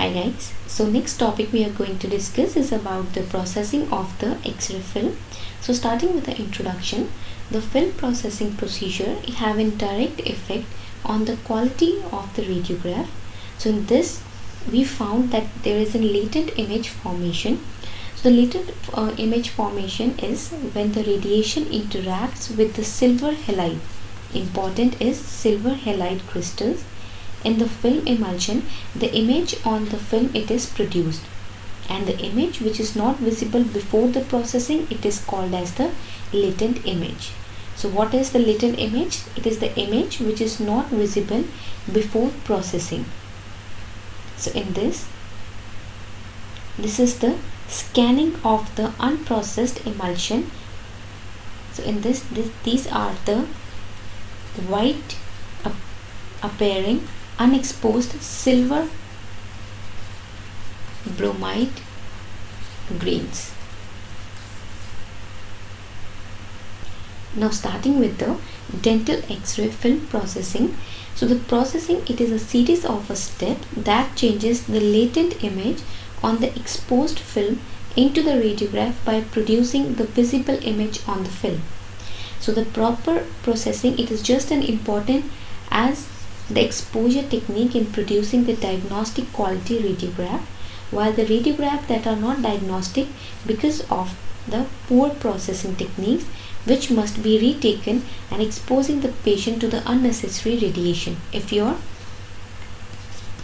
Hi guys, so next topic we are going to discuss is about the processing of the X-ray film. So starting with the introduction, the film processing procedure it have a direct effect on the quality of the radiograph. So in this we found that there is a latent image formation. So the latent image formation is when the radiation interacts with the silver halide. Important is silver halide crystals in the film emulsion. The image on the film it is produced, and the image which is not visible before the processing it is called as the latent image. So what is the latent image? It is the image which is not visible before processing. So in this is the scanning of the unprocessed emulsion. So in these are the white appearing unexposed silver bromide grains. Now starting with the dental X-ray film processing. So the processing it is a series of a step that changes the latent image on the exposed film into the radiograph by producing the visible image on the film. So the proper processing it is just as important as the exposure technique in producing the diagnostic quality radiograph, while the radiograph that are not diagnostic because of the poor processing techniques which must be retaken and exposing the patient to the unnecessary radiation. If your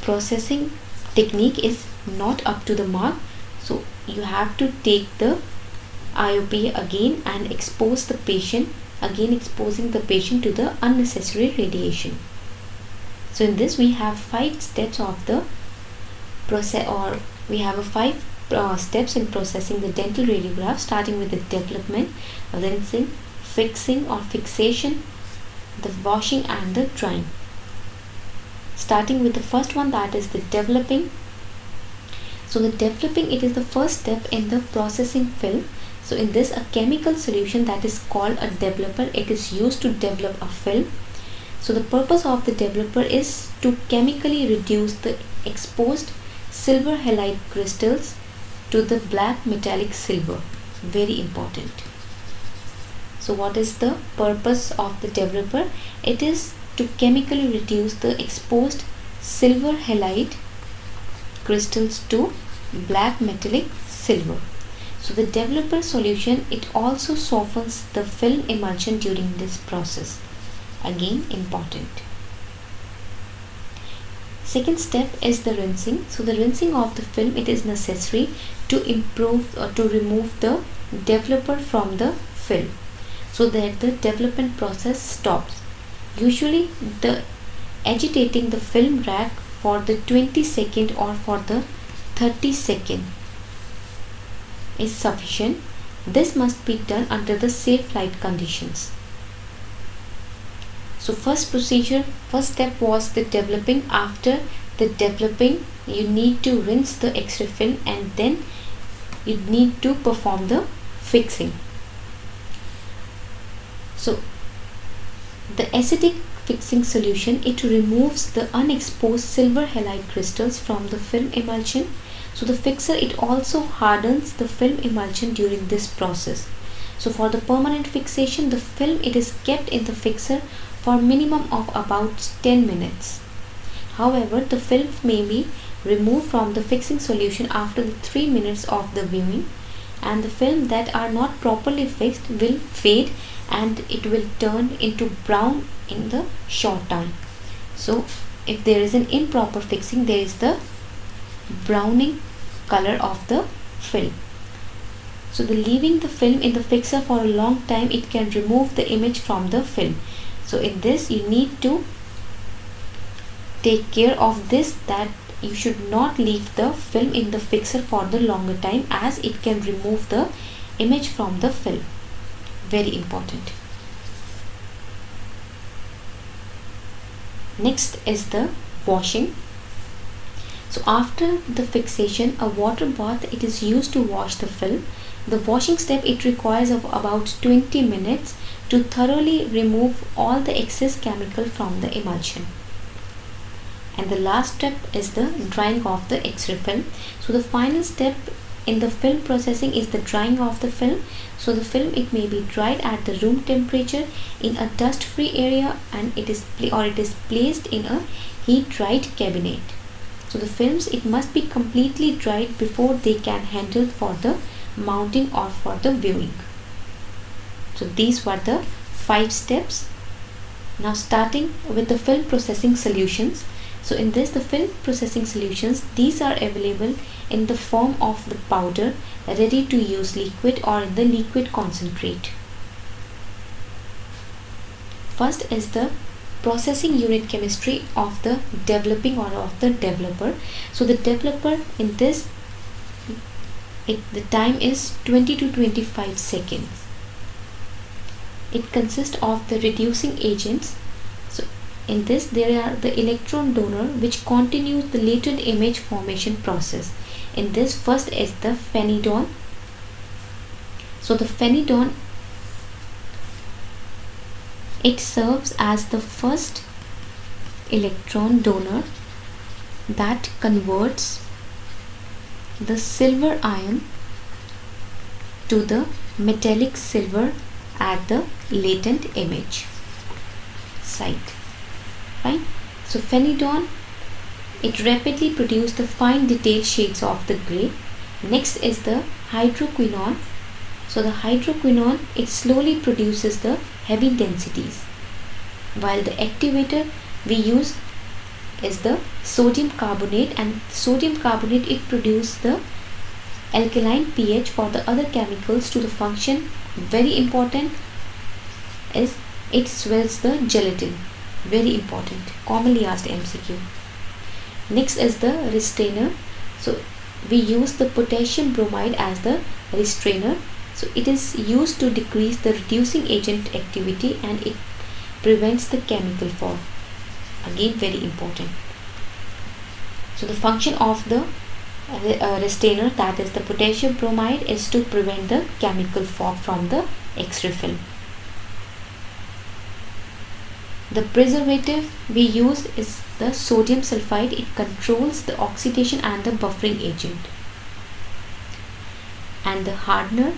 processing technique is not up to the mark, so you have to take the IOP again and expose the patient, again exposing the patient to the unnecessary radiation. So in this we have 5 steps of the process, or we have a 5 steps in processing the dental radiograph, starting with the development, rinsing, fixing or fixation, the washing and the drying. Starting with the first one, that is the developing. So the developing it is the first step in the processing film. So in this a chemical solution that is called a developer it is used to develop a film. So the purpose of the developer is to chemically reduce the exposed silver halide crystals to the black metallic silver. Very important. So what is the purpose of the developer? It is to chemically reduce the exposed silver halide crystals to black metallic silver. So the developer solution it also softens the film emulsion during this process. Again important. Second step is the rinsing. So the rinsing of the film it is necessary to improve or to remove the developer from the film so that the development process stops. Usually the agitating the film rack for the 20-second or for the 30-second is sufficient. This must be done under the safe light conditions. So first step was the developing. After the developing you need to rinse the X-ray film and then you need to perform the fixing. So the acidic fixing solution it removes the unexposed silver halide crystals from the film emulsion. So the fixer it also hardens the film emulsion during this process. So for the permanent fixation the film it is kept in the fixer for minimum of about 10 minutes. However, the film may be removed from the fixing solution after the 3 minutes of the viewing, and the film that are not properly fixed will fade and it will turn into brown in the short time. So if there is an improper fixing there is the browning color of the film. So the leaving the film in the fixer for a long time it can remove the image from the film. So in this you need to take care of this, that you should not leave the film in the fixer for the longer time as it can remove the image from the film. Very important. Next is the washing. So after the fixation a water bath it is used to wash the film. The washing step it requires of about 20 minutes to thoroughly remove all the excess chemical from the emulsion. And the last step is the drying of the X-ray film. So the final step in the film processing is the drying of the film. So the film, it may be dried at the room temperature in a dust free area, and it is placed in a heat dried cabinet. So the films, it must be completely dried before they can handle for the mounting or for the viewing. So these were the 5 steps. Now starting with the film processing solutions. So in this, the film processing solutions, these are available in the form of the powder, ready to use liquid, or in the liquid concentrate. First is the processing unit chemistry of the developing or of the developer. So the developer, in this, the time is 20 to 25 seconds. It consists of the reducing agents. So in this, there are the electron donor, which continues the latent image formation process. In this, first is the phenidone. So the phenidone, it serves as the first electron donor that converts the silver ion to the metallic silver at the latent image site. Fine. So phenidone, it rapidly produces the fine detailed shades of the gray. Next is the hydroquinone. So the hydroquinone, it slowly produces the heavy densities, while the activator we use is the sodium carbonate, and sodium carbonate, it produces the alkaline pH for the other chemicals to the function. Very important is it swells the gelatin. Very important, commonly asked MCQ. Next is the restrainer. So we use the potassium bromide as the restrainer. So it is used to decrease the reducing agent activity, and it prevents the chemical fall. Again, very important. So the function of the restrainer, that is the potassium bromide, is to prevent the chemical fog from the X-ray film. The preservative we use is the sodium sulfide. It controls the oxidation and the buffering agent. And the hardener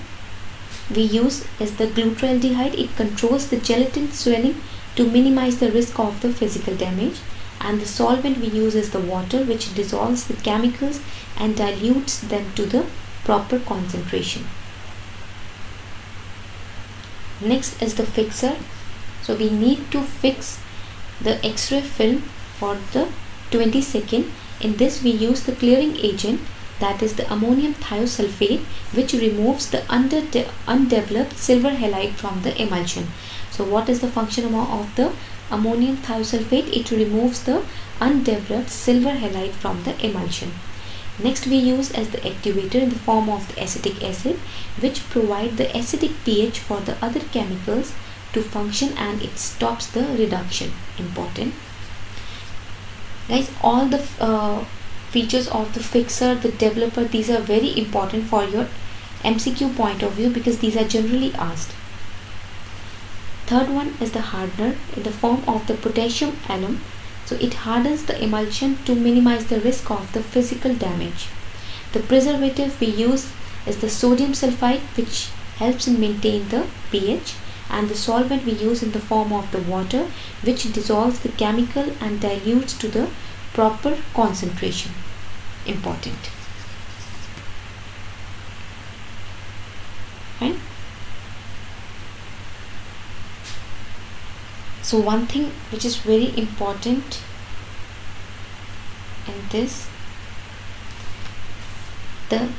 we use is the glutaraldehyde. It controls the gelatin swelling to minimize the risk of the physical damage. And the solvent we use is the water, which dissolves the chemicals and dilutes them to the proper concentration. Next is the fixer. So we need to fix the X-ray film for the 20 seconds. In this, we use the clearing agent, that is the ammonium thiosulfate, which removes the undeveloped silver halide from the emulsion. So what is the function of the ammonium thiosulfate? It removes the undeveloped silver halide from the emulsion. Next, we use as the activator in the form of the acetic acid, which provide the acidic pH for the other chemicals to function, and it stops the reduction. Important. Guys, all the features of the fixer, the developer, these are very important for your MCQ point of view, because these are generally asked. Third one is the hardener in the form of the potassium alum. So it hardens the emulsion to minimize the risk of the physical damage. The preservative we use is the sodium sulfide, which helps in maintain the pH, and the solvent we use in the form of the water, which dissolves the chemical and dilutes to the proper concentration. Important. Right? So one thing which is very important in this, the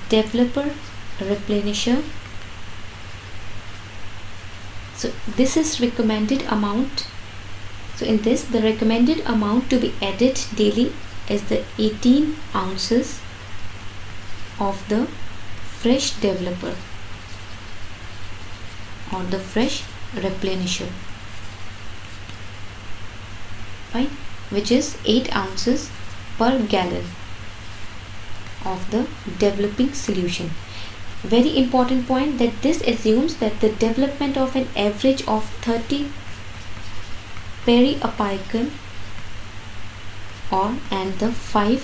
developer replenisher. So this is recommended amount. So in this, the recommended amount to be added daily is the 18 ounces of the fresh developer or the fresh replenisher. Fine, which is 8 ounces per gallon of the developing solution. Very important point, that this assumes that the development of an average of 30 periapical and the 5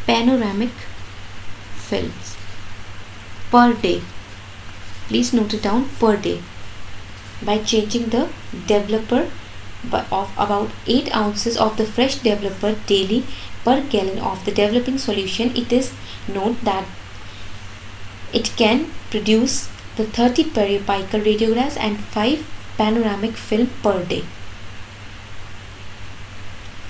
panoramic films per day. Please note it down, per day. By changing the developer of about 8 ounces of the fresh developer daily per gallon of the developing solution, it is known that it can produce the 30 periapical radiographs and 5 panoramic film per day.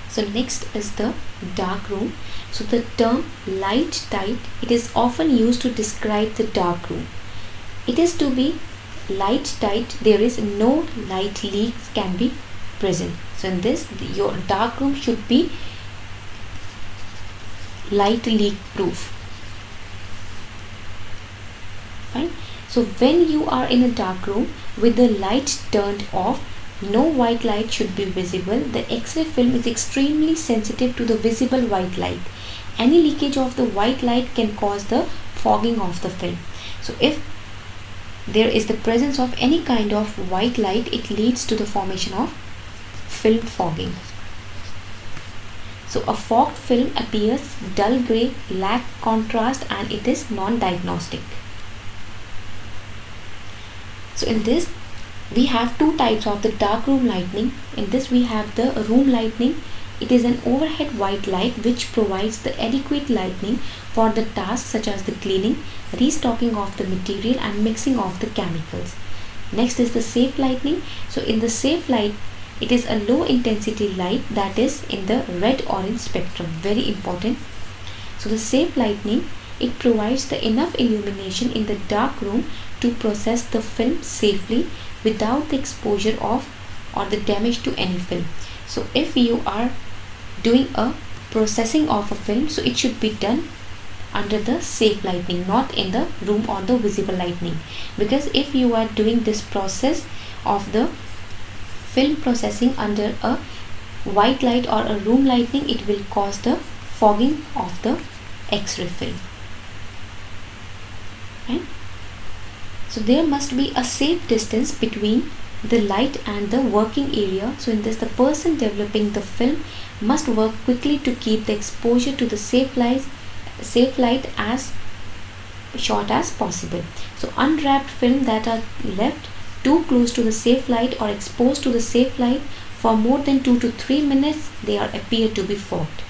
So next is the dark room. So the term light tight, it is often used to describe the dark room. It is to be light tight, there is no light leaks can be present. So in this, your dark room should be light leak proof. Fine. So when you are in a dark room with the light turned off, no white light should be visible. The X-ray film is extremely sensitive to the visible white light. Any leakage of the white light can cause the fogging of the film. So if there is the presence of any kind of white light, it leads to the formation of film fogging. So a fogged film appears dull grey, lack contrast, and it is non-diagnostic. So in this, we have two types of the dark room lighting. In this we have the room lighting. It is an overhead white light which provides the adequate lighting for the tasks such as the cleaning, restocking of the material and mixing of the chemicals. Next is the safe lighting. So in the safe light, it is a low intensity light that is in the red orange spectrum. Very important. So the safe lighting, it provides the enough illumination in the dark room to process the film safely without the exposure of or the damage to any film. So if you are doing a processing of a film, so it should be done under the safe lighting, not in the room or the visible lighting, because if you are doing this process of the film processing under a white light or a room lighting, it will cause the fogging of the X-ray film. Right? So there must be a safe distance between the light and the working area. So in this, the person developing the film must work quickly to keep the exposure to the safe light as short as possible. So unwrapped film that are left too close to the safe light or exposed to the safe light for more than 2 to 3 minutes, they are appear to be fogged.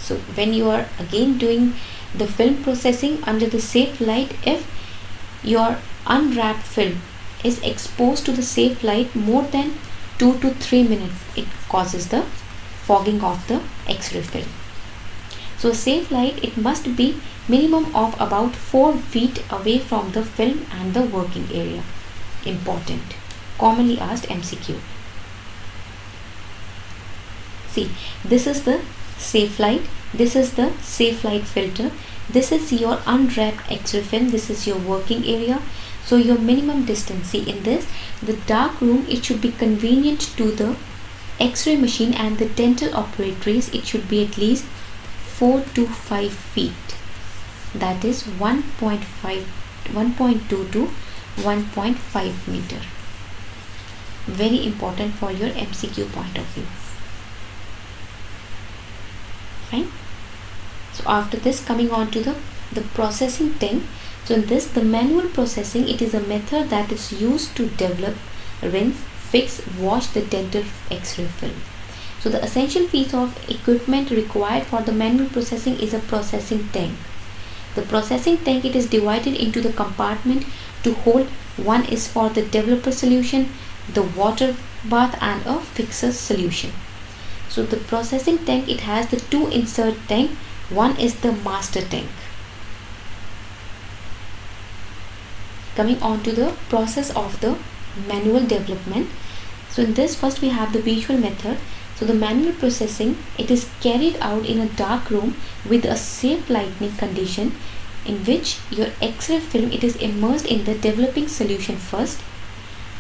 So when you are again doing the film processing under the safe light, if your unwrapped film is exposed to the safe light more than 2 to 3 minutes, it causes the fogging of the X-ray film. So a safe light, it must be minimum of about 4 feet away from the film and the working area. Important. Commonly asked MCQ. See, this is the safe light. This is the safe light filter. This is your unwrapped X-ray film. This is your working area. So your minimum distance, see in this, the dark room, it should be convenient to the X-ray machine and the dental operatories. It should be at least 4 to 5 feet. That is 1.2 to 1.5 meter. Very important for your MCQ point of view. Fine. So after this, coming on to the processing tank. So in this, the manual processing, it is a method that is used to develop, rinse, fix, wash the dental X-ray film. So the essential piece of equipment required for the manual processing is a processing tank. The processing tank, it is divided into the compartment to hold. One is for the developer solution, the water bath and a fixer solution. So the processing tank, it has the two insert tank. One is the master tank. Coming on to the process of the manual development. So in this, first we have the visual method. So the manual processing, it is carried out in a dark room with a safe lighting condition, in which your X-ray film, it is immersed in the developing solution first,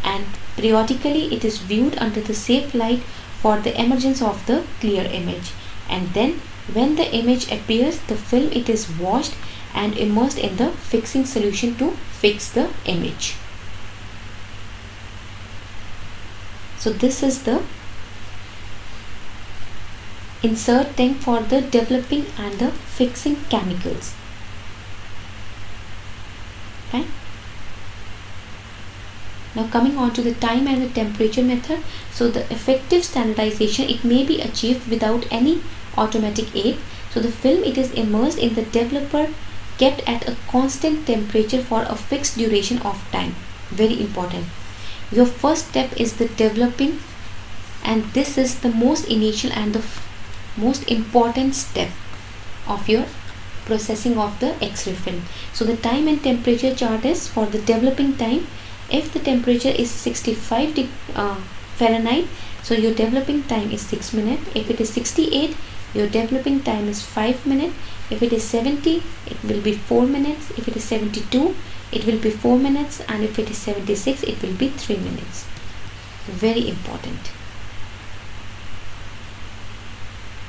and periodically it is viewed under the safe light for the emergence of the clear image, and then when the image appears, the film, it is washed and immersed in the fixing solution to fix the image. So this is the insert tank for the developing and the fixing chemicals. Fine. Now coming on to the time and the temperature method. So the effective standardization, it may be achieved without any automatic aid. So the film, it is immersed in the developer, kept at a constant temperature for a fixed duration of time. Very important. Your first step is the developing, and this is the most initial and the most important step of your processing of the X-ray film. So the time and temperature chart is for the developing time. If the temperature is 65 Fahrenheit, so your developing time is 6 minutes. If it is 68, your developing time is 5 minutes. If it is 70, it will be 4 minutes. If it is 72, it will be 4 minutes. And if it is 76, it will be 3 minutes. Very important.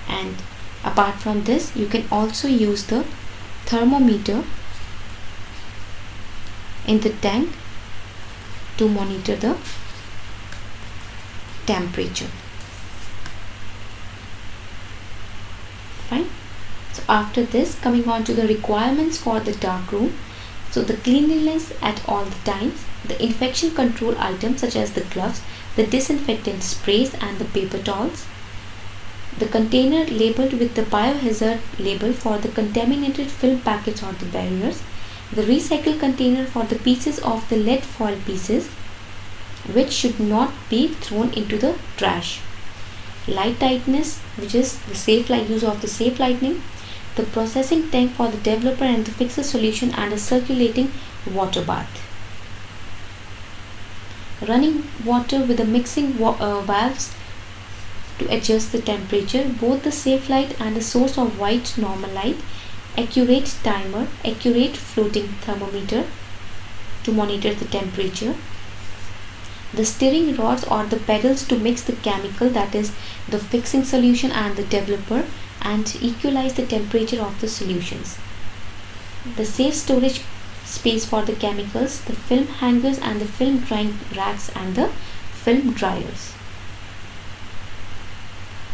And apart from this, you can also use the thermometer in the tank to monitor the temperature. Fine. So after this, coming on to the requirements for the dark room. So the cleanliness at all the times, the infection control items such as the gloves, the disinfectant sprays and the paper towels, the container labeled with the biohazard label for the contaminated film packets or the barriers, the recycle container for the pieces of the lead foil pieces which should not be thrown into the trash, light tightness, which is the safe use of the safe lighting, the processing tank for the developer and the fixer solution, and a circulating water bath. Running water with the mixing valves to adjust the temperature, both the safe light and the source of white normal light, accurate timer, accurate floating thermometer to monitor the temperature, the steering rods or the pedals to mix the chemical, that is the fixing solution and the developer, and equalize the temperature of the solutions, the safe storage space for the chemicals, the film hangers and the film drying racks, and the film dryers.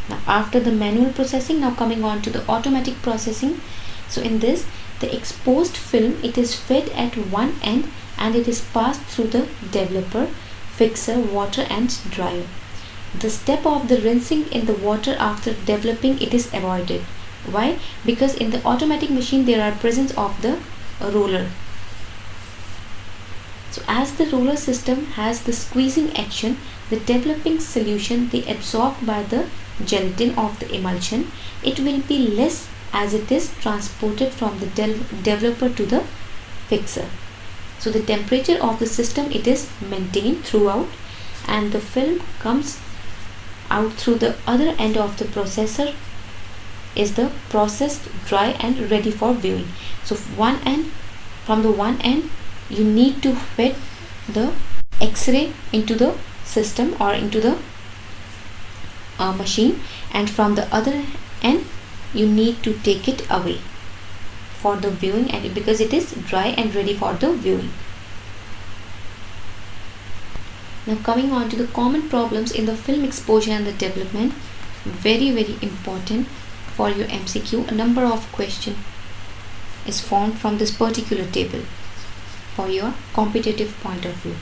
Now after the manual processing, now coming on to the automatic processing. So in this, the exposed film, it is fed at one end and it is passed through the developer, fixer, water and dryer. The step of the rinsing in the water after developing, it is avoided. Why? Because in the automatic machine there are presence of the roller. So as the roller system has the squeezing action, the developing solution, they absorbed by the gelatin of the emulsion, it will be less as it is transported from the developer to the fixer. So the temperature of the system, it is maintained throughout, and the film comes out through the other end of the processor is the processed, dry and ready for viewing. So from the one end you need to fit the X-ray into the system or into the machine, and from the other end you need to take it away for the viewing, and because it is dry and ready for the viewing. Now coming on to the common problems in the film exposure and the development, very important for your MCQ. A number of questions is formed from this particular table for your competitive point of view.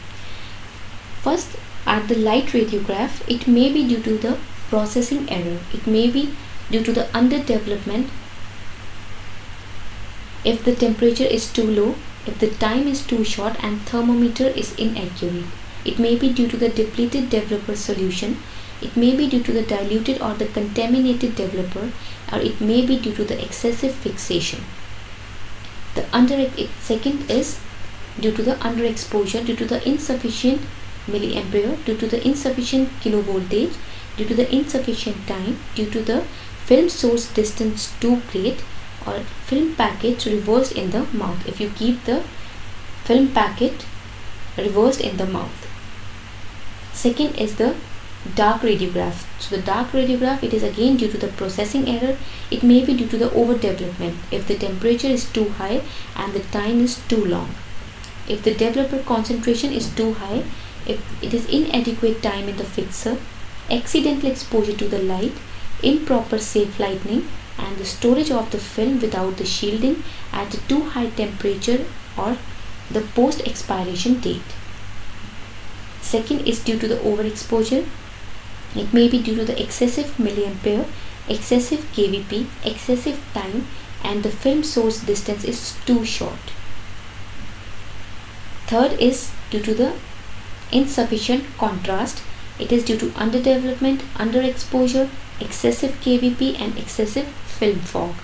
First, at the light radiograph, it may be due to the processing error, it may be due to the underdevelopment. If the temperature is too low, if the time is too short and thermometer is inaccurate, it may be due to the depleted developer solution, it may be due to the diluted or the contaminated developer, or it may be due to the excessive fixation. Second is due to the underexposure, due to the insufficient milliampere, due to the insufficient kilovoltage, due to the insufficient time, due to the film source distance too great, or film packet reversed in the mouth, if you keep the film packet reversed in the mouth. Second is the dark radiograph. So the dark radiograph, it is again due to the processing error, it may be due to the overdevelopment, if the temperature is too high and the time is too long, if the developer concentration is too high, if it is inadequate time in the fixer, accidental exposure to the light, improper safe lighting, and the storage of the film without the shielding at a too high temperature or the post expiration date. Second is due to the overexposure. It may be due to the excessive milliampere, excessive kVp, excessive time, and the film source distance is too short. Third is due to the insufficient contrast. It is due to underdevelopment, underexposure, excessive kVp, and excessive film fog.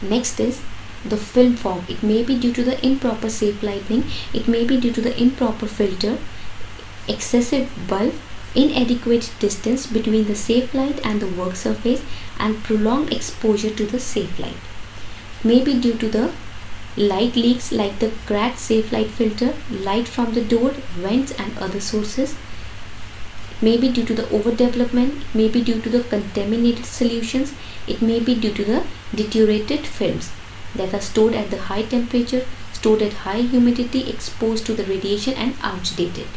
Next is the film fog. It may be due to the improper safe lighting, it may be due to the improper filter, excessive bulb, inadequate distance between the safe light and the work surface, and prolonged exposure to the safe light. May be due to the light leaks like the cracked safe light filter, light from the door, vents, and other sources. It may be due to the overdevelopment, it may be due to the contaminated solutions, it may be due to the deteriorated films that are stored at the high temperature, stored at high humidity, exposed to the radiation, and outdated.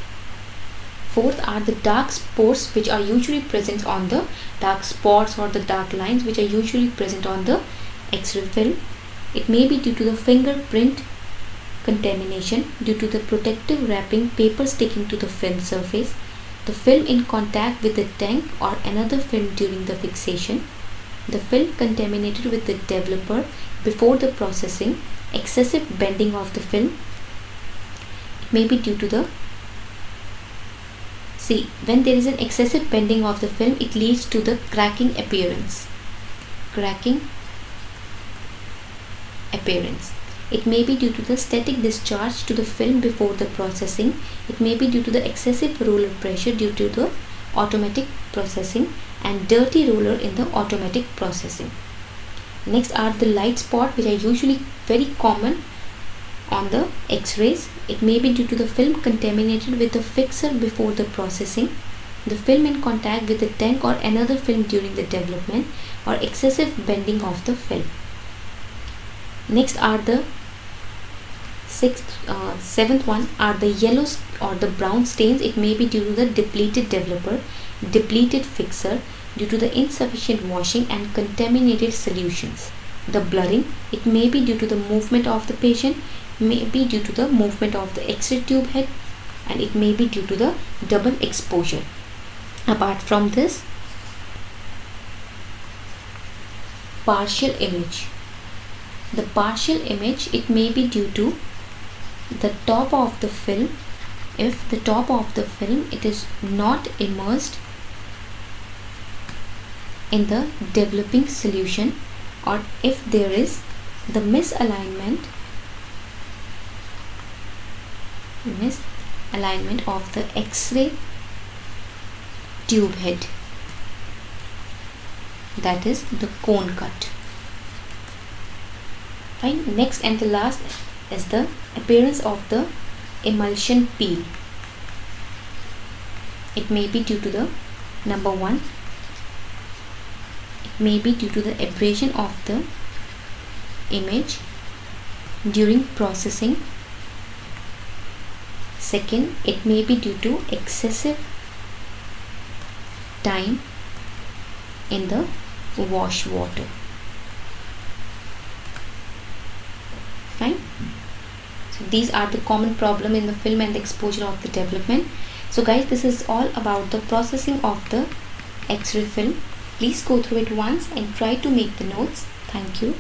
Fourth are the dark spots which are usually present on the dark spots or the dark lines which are usually present on the X-ray film. It may be due to the fingerprint contamination, due to the protective wrapping paper sticking to the film surface, the film in contact with the tank or another film during the fixation, the film contaminated with the developer before the processing, excessive bending of the film. It may be due to the when there is an excessive bending of the film, it leads to the cracking appearance. It may be due to the static discharge to the film before the processing. It may be due to the excessive roller pressure due to the automatic processing and dirty roller in the automatic processing. Next are the light spots which are usually very common on the X-rays. It may be due to the film contaminated with the fixer before the processing, the film in contact with the tank or another film during the development, or excessive bending of the film. Next are the seventh one are the yellow or the brown stains. It may be due to the depleted developer, depleted fixer, due to the insufficient washing and contaminated solutions. The blurring, it may be due to the movement of the patient, may be due to the movement of the X-ray tube head, and it may be due to the double exposure. Apart from this, partial image. The partial image, it may be due to the top of the film. If the top of the film it is not immersed in the developing solution, or if there is the misalignment of the X-ray tube head, that is the cone cut. Fine. Next and the last is the appearance of the emulsion peel. It may be due to the number one, it may be due to the abrasion of the image during processing. Second, it may be due to excessive time in the wash water. Fine. So these are the common problem in the film and the exposure of the development. So guys, this is all about the processing of the X-ray film. Please go through it once and try to make the notes. Thank you.